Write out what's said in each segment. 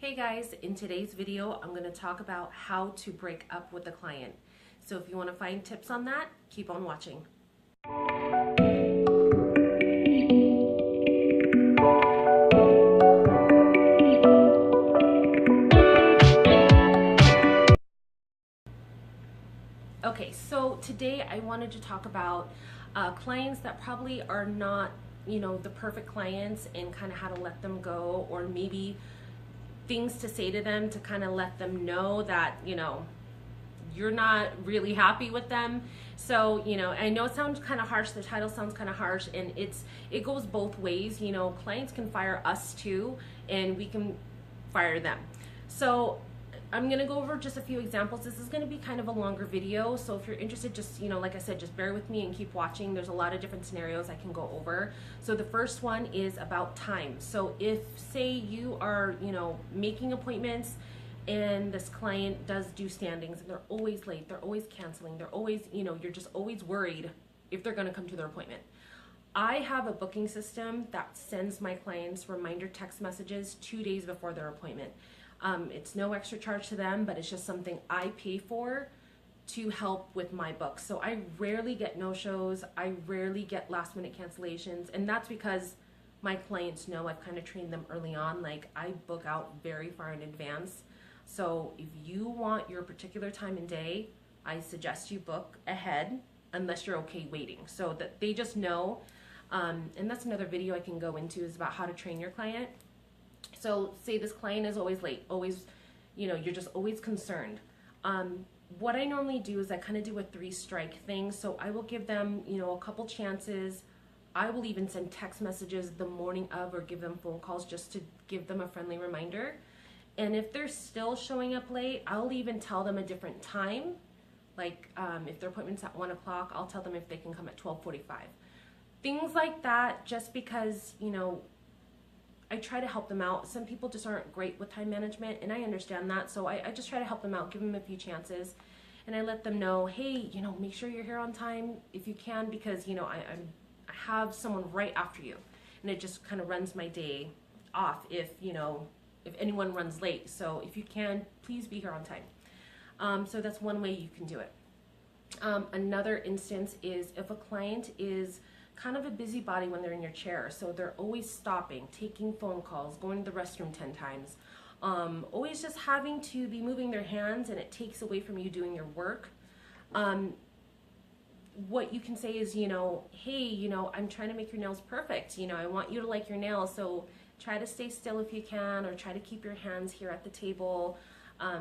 Hey guys, in today's video, I'm going to talk about how to break up with a client. So if you want to find tips on that, keep on watching. Okay, so today I wanted to talk about clients that probably are not, the perfect clients and kind of how to let them go, or maybe things to say to them to kind of let them know that, you're not really happy with them. So, I know it sounds kind of harsh, the title sounds kind of harsh, and it goes both ways. Clients can fire us too, and we can fire them. So I'm going to go over just a few examples. This is going to be kind of a longer video, so if you're interested, just, like I said, just bear with me and keep watching. There's a lot of different scenarios I can go over. So the first one is about time. So if, say, you are, making appointments and this client does do standings and they're always late, they're always canceling, they're always, you're just always worried if they're going to come to their appointment. I have a booking system that sends my clients reminder text messages 2 days before their appointment. It's no extra charge to them, but it's just something I pay for to help with my book. So I rarely get no-shows. I rarely get last-minute cancellations, and that's because my clients know I've kind of trained them early on. Like, I book out very far in advance. So if you want your particular time and day, I suggest you book ahead unless you're okay waiting, so that they just know. And that's another video I can go into, is about how to train your client. So say this client is always late, always, you're just always concerned. What I normally do is I kind of do a 3-strike thing. So I will give them, a couple chances. I will even send text messages the morning of, or give them phone calls just to give them a friendly reminder. And if they're still showing up late, I'll even tell them a different time. Like if their appointment's at 1 o'clock, I'll tell them if they can come at 12:45. Things like that, just because, I try to help them out. Some people just aren't great with time management, and I understand that. So I just try to help them out, give them a few chances. And I let them know, hey, make sure you're here on time if you can, because, I have someone right after you. And it just kind of runs my day off if anyone runs late. So if you can, please be here on time. So that's one way you can do it. Another instance is if a client is kind of a busybody when they're in your chair. So they're always stopping, taking phone calls, going to the restroom 10 times, always just having to be moving their hands, and it takes away from you doing your work. What you can say is, hey, I'm trying to make your nails perfect. I want you to like your nails, so try to stay still if you can, or try to keep your hands here at the table,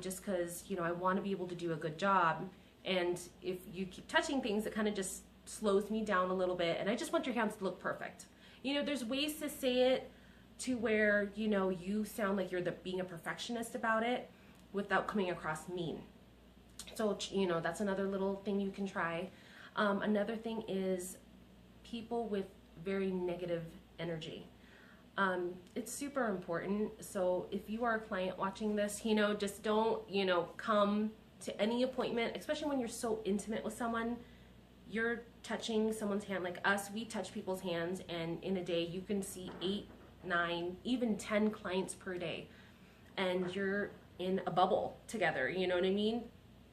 just because, I want to be able to do a good job. And if you keep touching things, it kind of just slows me down a little bit, and I just want your hands to look perfect. There's ways to say it to where, you sound like you're being a perfectionist about it without coming across mean. So, that's another little thing you can try. Another thing is people with very negative energy. It's super important. So if you are a client watching this, just don't, come to any appointment, especially when you're so intimate with someone. You're touching someone's hand. Like us, we touch people's hands, and in a day you can see 8, 9, even 10 clients per day, and you're in a bubble together, you know what I mean?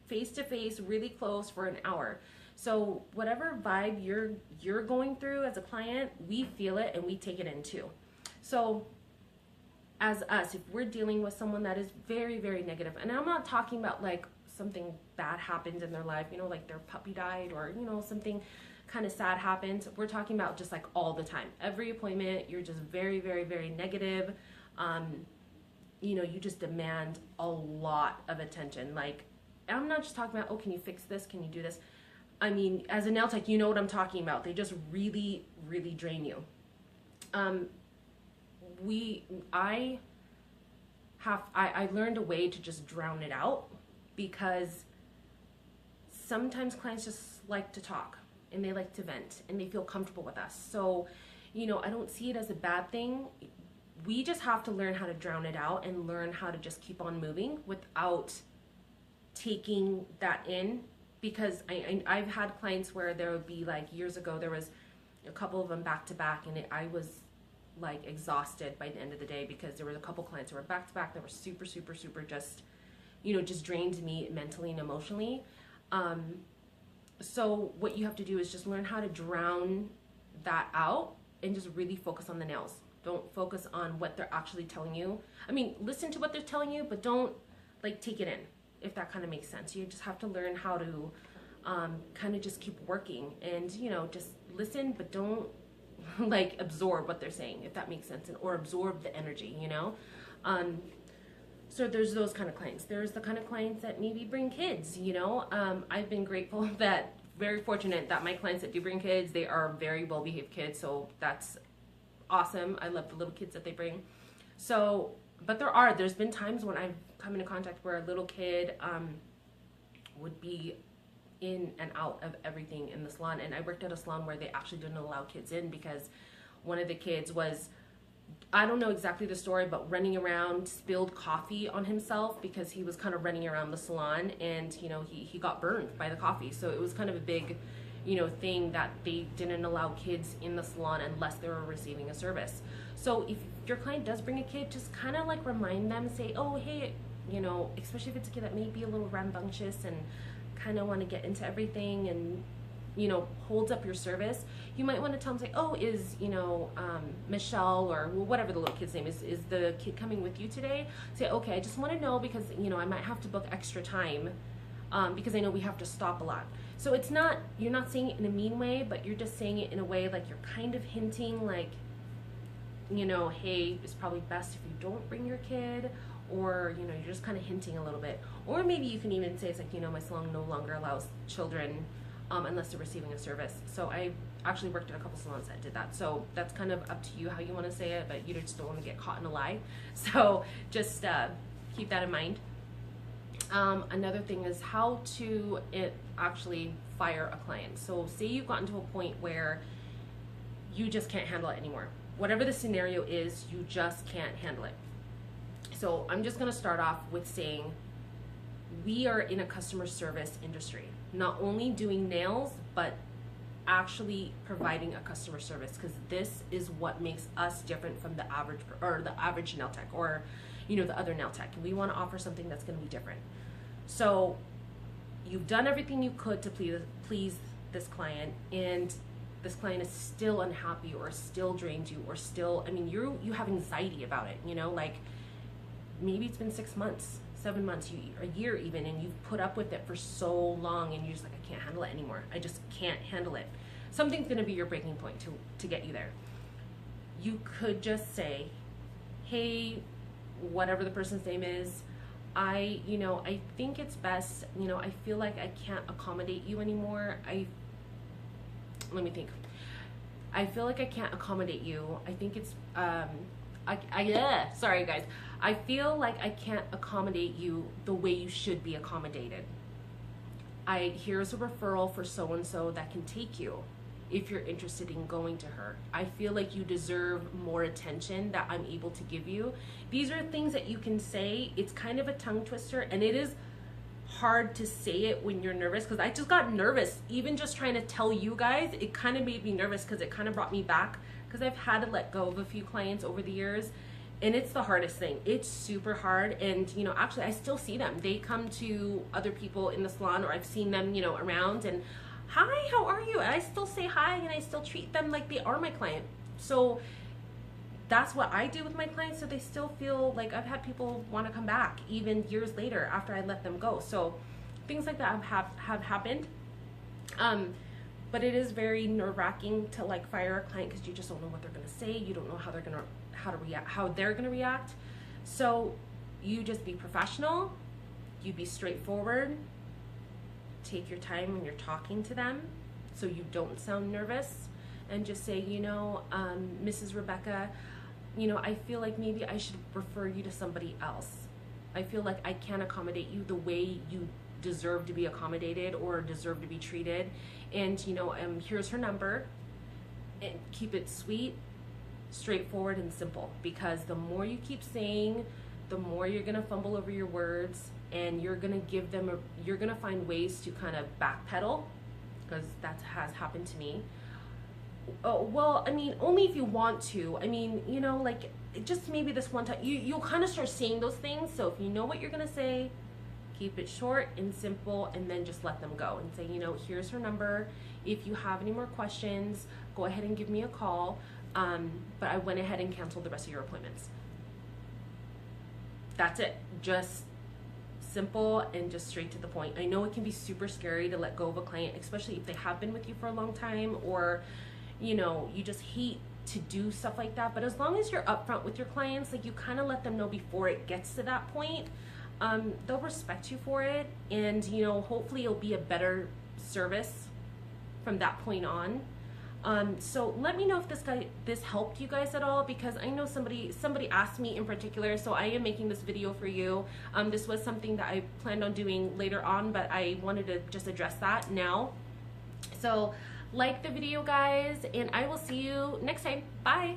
Face to face, really close for an hour. So whatever vibe you're going through as a client, we feel it and we take it in too. So as us, if we're dealing with someone that is very, very negative, and I'm not talking about like something bad happened in their life, like their puppy died, or, something kind of sad happened. We're talking about just like all the time. Every appointment, you're just very, very, very negative. You just demand a lot of attention. Like, I'm not just talking about, oh, can you fix this? Can you do this? I mean, as a nail tech, you know what I'm talking about. They just really, really drain you. I learned a way to just drown it out, because sometimes clients just like to talk and they like to vent and they feel comfortable with us. So, I don't see it as a bad thing. We just have to learn how to drown it out and learn how to just keep on moving without taking that in. Because I've had clients where there would be, like, years ago, there was a couple of them back to back, and I was like exhausted by the end of the day, because there were a couple clients that were back to back that were super, super, super just, you know, just drained me mentally and emotionally. So what you have to do is just learn how to drown that out and just really focus on the nails. Don't focus on what they're actually telling you. I mean, listen to what they're telling you, but don't like take it in, if that kind of makes sense. You just have to learn how to kind of just keep working and, you know, just listen, but don't like absorb what they're saying, if that makes sense, or absorb the energy, you know. So there's those kind of clients. There's the kind of clients that maybe bring kids, you know. I've been grateful that, very fortunate that my clients that do bring kids, they are very well behaved kids, so that's awesome. I love the little kids that they bring. So, but there's been times when I've come into contact where a little kid would be in and out of everything in the salon. And I worked at a salon where they actually didn't allow kids in because one of the kids was, I don't know exactly the story, but running around, spilled coffee on himself because he was kind of running around the salon, and, you know, he got burned by the coffee. So it was kind of a big, you know, thing that they didn't allow kids in the salon unless they were receiving a service. So if your client does bring a kid, just kind of like remind them, say, oh, hey, you know, especially if it's a kid that may be a little rambunctious and kind of want to get into everything and, you know, holds up your service, you might want to tell them, say, oh, is, you know, Michelle, or whatever the little kid's name is the kid coming with you today? Say, okay, I just want to know because, you know, I might have to book extra time because I know we have to stop a lot. So it's not, you're not saying it in a mean way, but you're just saying it in a way like you're kind of hinting like, you know, hey, it's probably best if you don't bring your kid, or, you know, you're just kind of hinting a little bit. Or maybe you can even say, it's like, you know, my salon no longer allows children unless they're receiving a service. So I actually worked at a couple salons that did that. So that's kind of up to you how you want to say it, but you just don't want to get caught in a lie. So just keep that in mind. Another thing is how to actually fire a client. So say you've gotten to a point where you just can't handle it anymore. Whatever the scenario is, you just can't handle it. So I'm just going to start off with saying we are in a customer service industry, not only doing nails, but actually providing a customer service, because this is what makes us different from the average nail tech, or, you know, the other nail tech. We want to offer something that's going to be different. So you've done everything you could to please this client, and this client is still unhappy or still drained you, or still, I mean, you have anxiety about it, you know, like maybe it's been 6 months, 7 months, a year even, and you've put up with it for so long, and you're just like, I can't handle it anymore. I just can't handle it. Something's going to be your breaking point to get you there. You could just say, hey, whatever the person's name is, I think it's best, you know, I feel like I can't accommodate you anymore. Let me think. I feel like I can't accommodate you. I think it's, sorry guys. I feel like I can't accommodate you the way you should be accommodated. Here's a referral for so-and-so that can take you if you're interested in going to her. I feel like you deserve more attention that I'm able to give you. These are things that you can say. It's kind of a tongue twister, and it is hard to say it when you're nervous, because I just got nervous. Even just trying to tell you guys, it kind of made me nervous because it kind of brought me back, because I've had to let go of a few clients over the years. And it's the hardest thing. It's super hard. And, you know, actually I still see them. They come to other people in the salon, or I've seen them, you know, around, and hi, how are you? And I still say hi, and I still treat them like they are my client. So that's what I do with my clients. So they still feel like, I've had people want to come back even years later after I let them go. So things like that have happened. But it is very nerve-wracking to like fire a client, because you just don't know what they're going to say. You don't know how they're going to react. So you just be professional, you be straightforward, take your time when you're talking to them so you don't sound nervous, and just say, you know, Mrs. Rebecca, you know, I feel like maybe I should refer you to somebody else. I feel like I can't accommodate you the way you deserve to be accommodated or deserve to be treated. And, you know, here's her number. And keep it sweet, straightforward, and simple, because the more you keep saying, the more you're going to fumble over your words, and you're going to give them you're going to find ways to kind of backpedal, because that has happened to me. Oh, well, I mean, only if you want to. I mean, you know, like, just maybe this one time. You'll kind of start saying those things. So if you know what you're going to say, keep it short and simple, and then just let them go and say, you know, here's her number. If you have any more questions, go ahead and give me a call. But I went ahead and canceled the rest of your appointments. That's it. Just simple and just straight to the point. I know it can be super scary to let go of a client, especially if they have been with you for a long time, or, you know, you just hate to do stuff like that. But as long as you're upfront with your clients, like, you kind of let them know before it gets to that point, they'll respect you for it. And, you know, hopefully it'll be a better service from that point on. So let me know if this helped you guys at all, because I know somebody asked me in particular, so I am making this video for you. This was something that I planned on doing later on, but I wanted to just address that now. So like the video, guys, and I will see you next time. Bye.